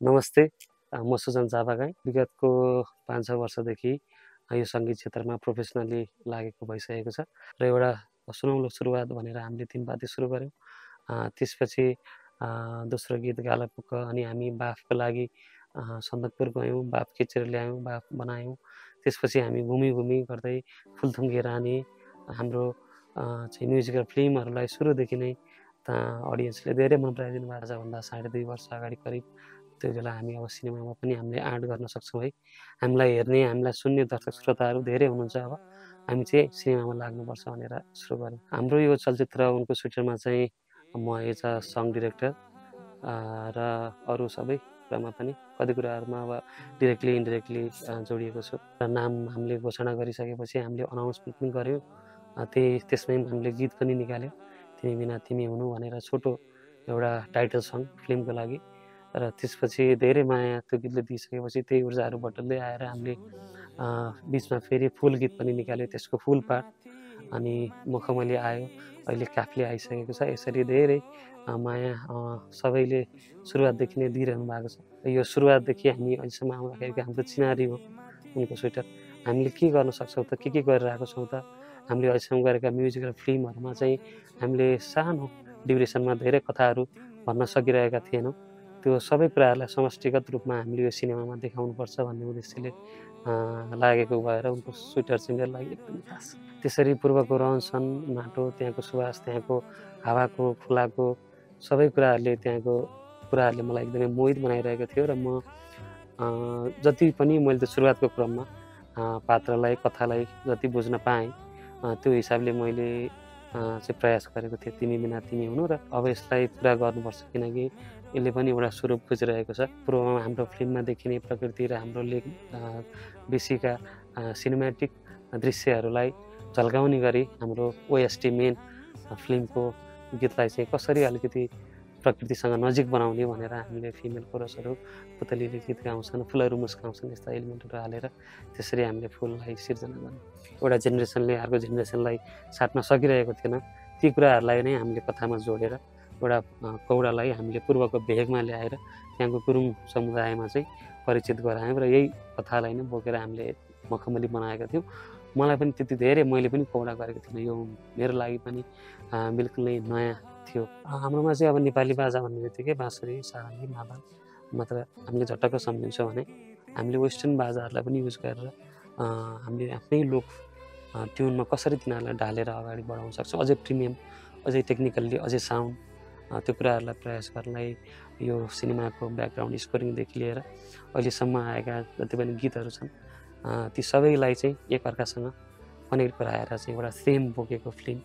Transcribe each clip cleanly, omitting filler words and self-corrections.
नमस्ते। म सुजन चापागाई विगतको 5-6 वर्षदेखि यो सङ्गीत क्षेत्रमा प्रोफेसनली लागेको भइसकेको छ र एउटा सुनौलो सुरुवात भनेर हामीले 3 पाती सुरु गऱ्यौँ। त्यसपछि दोस्रो गीत गालापुक्क अनि हामी बाफको लागि सन्दकपुर गयौँ, बाफ खिचेर ल्यायौँ, बाफ बनायौँ। त्यसपछि हामी घुमी गर्दै फुलथुङ्गे रानी हाम्रो चाहिँ म्युजिकल फिल्महरूलाई सुरुदेखि नै अडियन्सले धेरै मन पराइदिनु भएको छ। भन्दा 2.5 वर्ष अगाडि करिब त्यो बेला हामी अब सिनेमामा पनि हामीले आँट गर्न सक्छौँ है। हामीलाई हेर्ने, हामीलाई सुन्ने दर्शक श्रोताहरू धेरै हुनुहुन्छ। अब हामी चाहिँ सिनेमामा लाग्नुपर्छ भनेर सुरु गऱ्यौँ। हाम्रो यो चलचित्र उनको सुटिङमा चाहिँ म एज अ सङ डिरेक्टर र अरू सबै कुरामा पनि कति कुराहरूमा अब डिरेक्टली इन्डिरेक्टली जोडिएको छु। र नाम हामीले घोषणा गरिसकेपछि हामीले अनाउन्समेन्ट पनि गऱ्यौँ। त्यसमै हामीले गीत पनि निकाल्यौँ। तिमी बिना तिमी हुनु भनेर छोटो एउटा टाइटल सङ फिल्मको लागि। र त्यसपछि धेरै माया त्यो गीतले दिइसकेपछि त्यही ऊर्जाहरू बटुल्दै आएर हामीले बिचमा फेरि फुल गीत पनि निकाल्यो, त्यसको फुल पार्ट। अनि मखमली आयो, अहिले काफ्ले आइसकेको छ। यसरी धेरै माया सबैले सुरुवातदेखि नै दिइरहनु भएको छ। यो सुरुवातदेखि हामी अहिलेसम्म आउँदाखेरिको हाम्रो चिनारी हो उनको स्वेटर। हामीले के गर्न सक्छौँ त, के गरिरहेको छौँ त। हामीले अहिलेसम्म गरेका म्युजिकल फिल्महरूमा चाहिँ हामीले सानो ड्युरेसनमा धेरै कथाहरू भन्न सकिरहेका थिएनौँ। त्यो सबै कुराहरूलाई समष्टिगत रूपमा हामीले यो सिनेमामा देखाउनुपर्छ भन्ने उद्देश्यले लागेको भएर उनको स्वेटर चाहिँ मेरो लागि एकदमै खास। त्यसरी पूर्वको रहनसहन, माटो, त्यहाँको सुवास, त्यहाँको हावाको खुलाको सबै कुराहरूले त्यहाँको कुराहरूले मलाई एकदमै मोहित बनाइरहेको थियो। र म जति पनि मैले त्यो सुरुवातको क्रममा पात्रलाई, कथालाई जति बुझ्न पाएँ त्यो हिसाबले मैले चाहिँ प्रयास गरेको थिएँ तिमी बिना तिमी हुनु। र अब यसलाई पुरा गर्नुपर्छ, किनकि यसले पनि एउटा स्वरूप खोजिरहेको छ। पूर्वमा हाम्रो फिल्ममा देखिने प्रकृति र हाम्रो बेसीका सिनेमेटिक दृश्यहरूलाई झल्काउने गरी हाम्रो ओएसटी मेन फिल्मको गीतलाई चाहिँ कसरी अलिकति प्रकृतिसँग नजिक बनाउने भनेर हामीले फिमेल कोरसहरू, पुतलीले गीत गाउँछन्, फुलहरू मुस्काउँछन्, यस्ता एलिमेन्टहरू हालेर त्यसरी हामीले फुललाई सिर्जना गर्यौँ। एउटा जेनेरेसनले अर्को जेनेरेसनलाई साट्न सकिरहेको थिएन। ती कुराहरूलाई नै हामीले कथामा जोडेर एउटा कौडालाई हामीले पूर्वको भेगमा ल्याएर त्यहाँको गुरुङ समुदायमा चाहिँ परिचित गरायौँ र यही कथालाई नै बोकेर हामीले मखमली बनाएका थियौँ। मलाई पनि त्यति धेरै मैले पनि कौडा गरेको थिइनँ। यो मेरो लागि पनि बिल्कुल नै नयाँ थियो। हाम्रोमा चाहिँ अब नेपाली बाजा भन्ने बित्तिकै बाँसुरी, सारङ्गी, मादल मात्र हामीले झट्टक्क सम्झिन्छौँ भने हामीले वेस्टर्न बाजाहरूलाई पनि युज गरेर हामीले आफ्नै लोक ट्युनमा कसरी तिनीहरूलाई ढालेर अगाडि बढाउन सक्छौँ, अझै प्रिमियम, अझै टेक्निकल्ली, अझै साउन्ड, त्यो कुराहरूलाई प्रयास गर्नलाई यो सिनेमाको ब्याकग्राउन्ड स्कोरिङदेखि लिएर अहिलेसम्म आएका जति पनि गीतहरू छन् ती सबैलाई चाहिँ एकअर्कासँग कनेक्ट गराएर चाहिँ एउटा थेम बोकेको फिल्म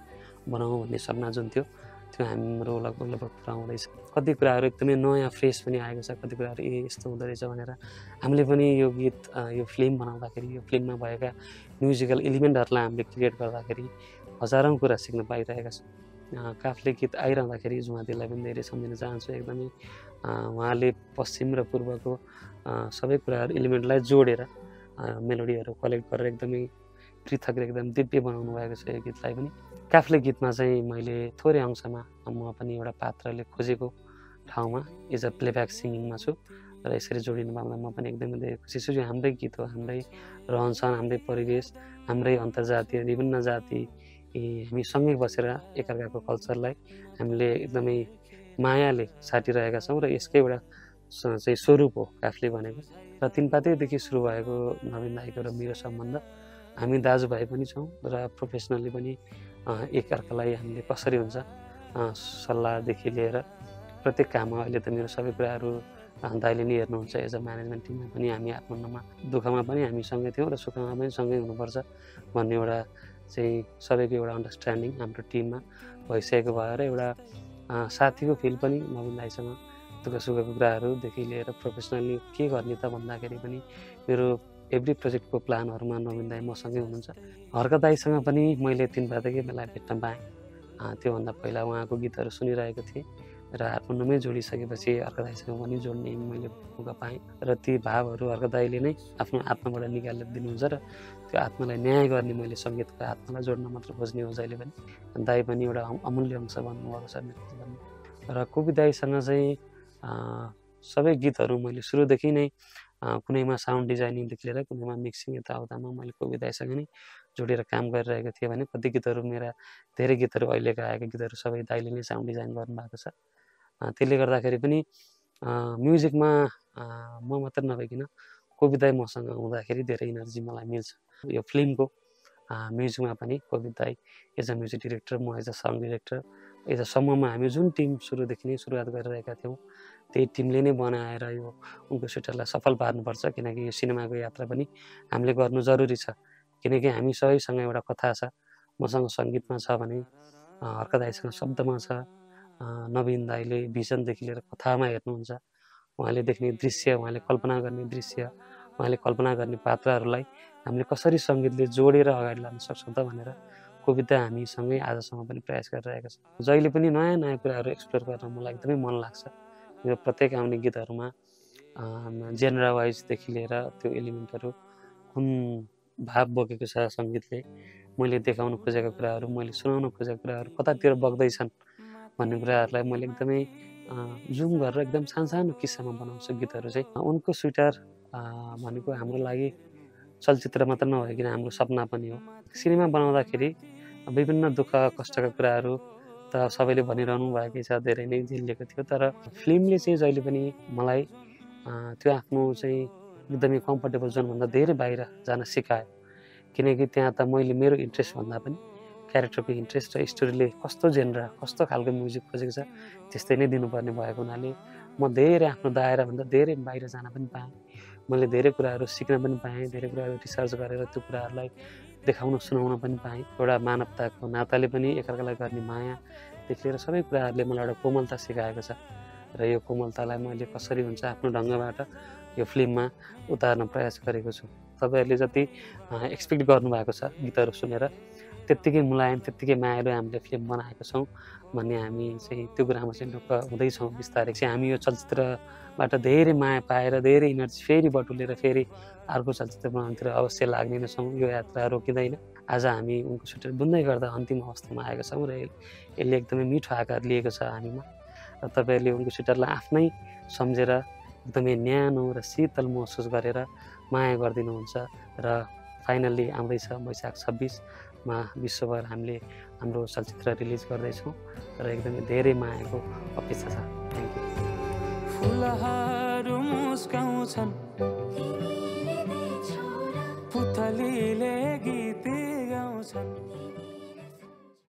बनाउँ भन्ने सपना जुन थियो त्यो हाम्रो लगभग पुरा हुँदैछ। कति कुराहरू एकदमै नयाँ फ्रेस पनि आएको छ, कति कुराहरू यस्तो हुँदो रहेछ भनेर हामीले पनि यो गीत यो फिल्म बनाउँदाखेरि यो फिल्ममा भएका म्युजिकल एलिमेन्टहरूलाई हामीले क्रिएट गर्दाखेरि हजारौँ कुरा सिक्न पाइरहेका छौँ। काफ्ले गीत आइरहँदाखेरि जुमादेलाई पनि धेरै सम्झिन चाहन्छु। एकदमै उहाँले पश्चिम र पूर्वको सबै कुराहरू एलिमेन्टलाई जोडेर मेलोडीहरू कलेक्ट गरेर एकदमै पृथक र एकदम दिव्य बनाउनु भएको छ यो गीतलाई पनि। काफ्ले गीतमा चाहिँ मैले थोरै अंशमा म पनि एउटा पात्रले खोजेको ठाउँमा एज अ प्लेब्याक सिङ्गिङमा छु र यसरी जोडिनु पाउँदा म पनि एकदमै धेरै खुसी छु। यो हाम्रै गीत हो, हाम्रै रहनसहन, हाम्रै परिवेश, हाम्रै अन्तर्जातीय विभिन्न जाति हामी सँगै बसेर एकअर्काको कल्चरलाई हामीले एकदमै मायाले साटिरहेका छौँ र यसकै एउटा चाहिँ स्वरूप हो काफ्ले भनेको। र 3 पातेदेखि सुरु भएको नवीन दाइको र मेरो सम्बन्ध, हामी दाजुभाइ पनि छौँ र प्रोफेसनली पनि एकअर्कालाई हामीले कसरी हुन्छ सल्लाहदेखि लिएर प्रत्येक काममा अहिले त मेरो सबै कुराहरू दाइले नै हेर्नुहुन्छ। एज अ म्यानेजमेन्ट टिममा पनि हामी आत्मनमा दुःखमा पनि हामी सँगै थियौँ र सुखमा पनि सँगै हुनुपर्छ भन्ने एउटा चाहिँ सबैको एउटा अन्डरस्ट्यान्डिङ हाम्रो टिममा भइसकेको भएर एउटा साथीको फिल पनि नवीन दाइसँग दुःख सुखको कुराहरूदेखि लिएर प्रोफेसनली के गर्ने त भन्दाखेरि पनि मेरो एभ्री प्रोजेक्टको प्लानहरूमा नवीन दाइ मसँगै हुनुहुन्छ। हर्क दाइसँग पनि मैले 3 पातेकै बेला भेट्न पाएँ। त्योभन्दा पहिला उहाँको गीतहरू सुनिरहेको थिएँ र हार्मोनियमै जोडिसकेपछि हर्क दाइसँग पनि जोड्ने मैले मौका पाएँ र ती भावहरू हर्क दाइले नै आफ्नो आत्माबाट निकालेर दिनुहुन्छ र त्यो आत्मालाई न्याय गर्ने मैले सङ्गीतको आत्मालाई जोड्न मात्र खोज्ने हो जहिले पनि। दाइ पनि एउटा अमूल्य अंश बन्नुभएको छ मेरो जीवनमा। र कोपी दाइसँग चाहिँ सबै गीतहरू मैले सुरुदेखि नै कुनैमा साउन्ड डिजाइनिङदेखि लिएर कुनैमा मिक्सिङ यताउतामा मैले कोबी दाइसँग नै जोडेर काम गरिरहेको थिएँ भने कति गीतहरू मेरा धेरै गीतहरू अहिलेका आएका गीतहरू सबै दाइले नै साउन्ड डिजाइन गर्नुभएको छ। त्यसले गर्दाखेरि पनि म्युजिकमा म मात्र नभइकन कोबी दाइ मसँग हुँदाखेरि धेरै इनर्जी मलाई मिल्छ। यो फिल्मको म्युजिकमा पनि कोबी दाइ एज अ म्युजिक डिरेक्टर, म as a sound director, as a समूहमा हामी जुन टिम सुरुदेखि नै सुरुवात गरिरहेका थियौँ त्यही टिमले नै बनाएर यो उनको सुइटरलाई सफल पार्नुपर्छ, किनकि यो सिनेमाको यात्रा पनि हामीले गर्नु जरुरी छ। किनकि हामी सबैसँग एउटा कथा छ, मसँग सङ्गीतमा छ भने हर्क दाइसँग शब्दमा छ, नवीन दाइले भिजनदेखि लिएर कथामा हेर्नुहुन्छ, उहाँले देख्ने दृश्य, उहाँले कल्पना गर्ने दृश्य, उहाँले कल्पना गर्ने पात्रहरूलाई हामीले कसरी सङ्गीतले जोडेर अगाडि लान सक्छौँ त भनेर कविता हामीसँगै आजसम्म पनि प्रयास गरिरहेको छ। जहिले पनि नयाँ नयाँ कुराहरू एक्सप्लोर गर्न मलाई एकदमै मन लाग्छ। यो प्रत्येक आउने गीतहरूमा जेनरा वाइजदेखि लिएर त्यो एलिमेन्टहरू कुन भाव बोकेको छ सङ्गीतले, मैले देखाउन खोजेका कुराहरू, मैले सुनाउन खोजेका कुराहरू कतातिर बग्दैछन् भन्ने कुराहरूलाई मैले एकदमै जुम गरेर एकदम सानो किस्सामा बनाउँछु गीतहरू चाहिँ। उनको स्विटर भनेको हाम्रो लागि चलचित्र मात्र नभइकन हाम्रो सपना पनि हो। सिनेमा बनाउँदाखेरि विभिन्न दुःख कष्टका कुराहरू त सबैले भनिरहनु भएकै छ, धेरै नै झेलिएको थियो, तर फिल्मले चाहिँ जहिले पनि मलाई त्यो आफ्नो चाहिँ एकदमै कम्फर्टेबल जोनभन्दा धेरै बाहिर जान सिकायो। किनकि त्यहाँ त मैले मेरो इन्ट्रेस्ट भन्दा पनि क्यारेक्टरको इन्ट्रेस्ट र स्टोरीले कस्तो जेनरा, कस्तो खालको म्युजिक खोजेको छ त्यस्तै नै दिनुपर्ने भएको हुनाले म धेरै आफ्नो दायराभन्दा धेरै बाहिर जान पनि पाएँ। मैले धेरै कुराहरू सिक्न पनि पाएँ, धेरै कुराहरू रिसर्च गरेर त्यो कुराहरूलाई देखाउन सुनाउन पनि पाएँ। एउटा मानवताको नाताले पनि एकअर्कालाई गर्ने मायादेखि लिएर सबै कुराहरूले मलाई एउटा कोमलता सिकाएको छ र यो कोमलतालाई मैले कसरी हुन्छ आफ्नो ढङ्गबाट यो फिल्ममा उतार्न प्रयास गरेको छु। तपाईँहरूले जति एक्सपेक्ट गर्नुभएको छ गीतहरू सुनेर त्यत्तिकै मुलायम, त्यत्तिकै मायालु हामीले फिल्म बनाएका छौँ भन्ने हामी चाहिँ त्यो कुरामा चाहिँ ढुक्क हुँदैछौँ। बिस्तारै चाहिँ हामी यो चलचित्रबाट धेरै माया पाएर धेरै इनर्जी फेरि बटुलेर फेरि अर्को चलचित्र बनाउनुतिर अवश्य लाग्ने नै छौँ। यो यात्रा रोकिँदैन। आज हामी उनको सुइटर बुन्दै गर्दा अन्तिम अवस्थामा आएका छौँ र यसले एकदमै मिठो आकार लिएको छ हामीमा र तपाईँहरूले उनको सुइटरलाई आफ्नै सम्झेर एकदमै न्यानो र शीतल महसुस गरेर माया गरिदिनुहुन्छ र फाइनल्ली आउँदैछ वैशाख 26मा विश्वभर हामीले हाम्रो चलचित्र रिलिज गर्दैछौँ र एकदमै धेरै मायाको अपेक्षा छ। Thank you. फुलहरू मुस्काउँछन्, पुतलीले गीत गाउँछन्।